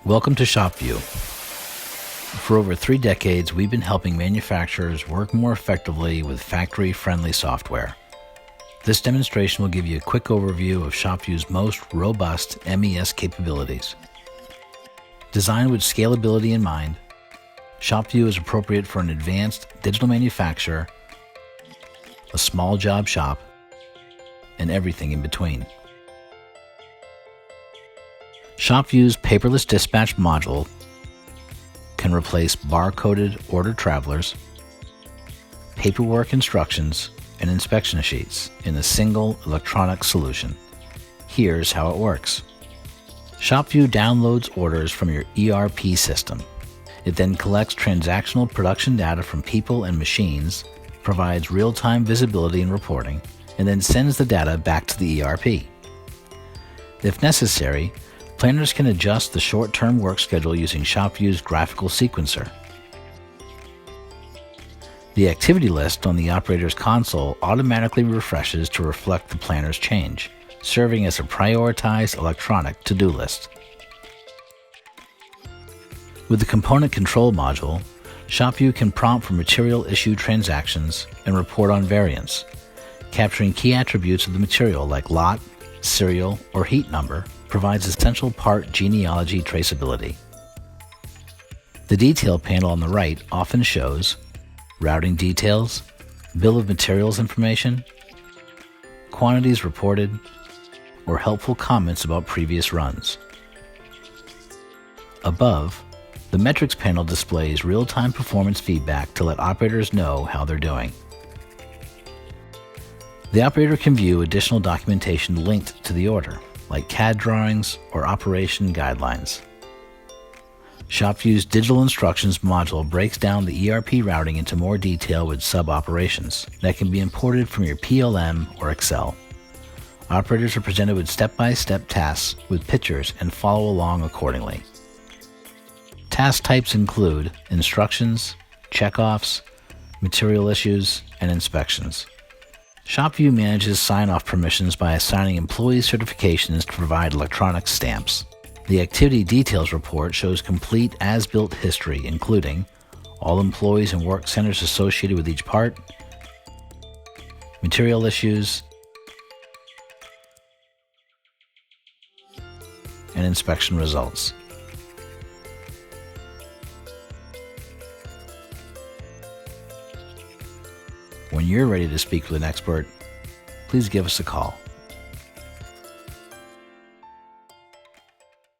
Welcome to ShopVue. For over 3 decades, we've been helping manufacturers work more effectively with factory-friendly software. This demonstration will give you a quick overview of ShopVue's most robust MES capabilities. Designed with scalability in mind, ShopVue is appropriate for an advanced digital manufacturer, a small job shop, and everything in between. ShopVue's paperless dispatch module can replace bar-coded order travelers, paperwork instructions, and inspection sheets in a single electronic solution. Here's how it works. ShopVue downloads orders from your ERP system. It then collects transactional production data from people and machines, provides real-time visibility and reporting, and then sends the data back to the ERP. If necessary, planners can adjust the short-term work schedule using ShopVue's graphical sequencer. The activity list on the operator's console automatically refreshes to reflect the planner's change, serving as a prioritized electronic to-do list. With the component control module, ShopVue can prompt for material issue transactions and report on variants, capturing key attributes of the material like lot, serial, or heat number, provides essential part genealogy traceability. The detail panel on the right often shows routing details, bill of materials information, quantities reported, or helpful comments about previous runs. Above, the metrics panel displays real-time performance feedback to let operators know how they're doing. The operator can view additional documentation linked to the order, like CAD drawings or operation guidelines. ShopVue's digital instructions module breaks down the ERP routing into more detail with sub-operations that can be imported from your PLM or Excel. Operators are presented with step-by-step tasks with pictures and follow along accordingly. Task types include instructions, checkoffs, material issues, and inspections. ShopVue manages sign-off permissions by assigning employee certifications to provide electronic stamps. The activity details report shows complete as-built history, including all employees and work centers associated with each part, material issues, and inspection results. When you're ready to speak with an expert, please give us a call.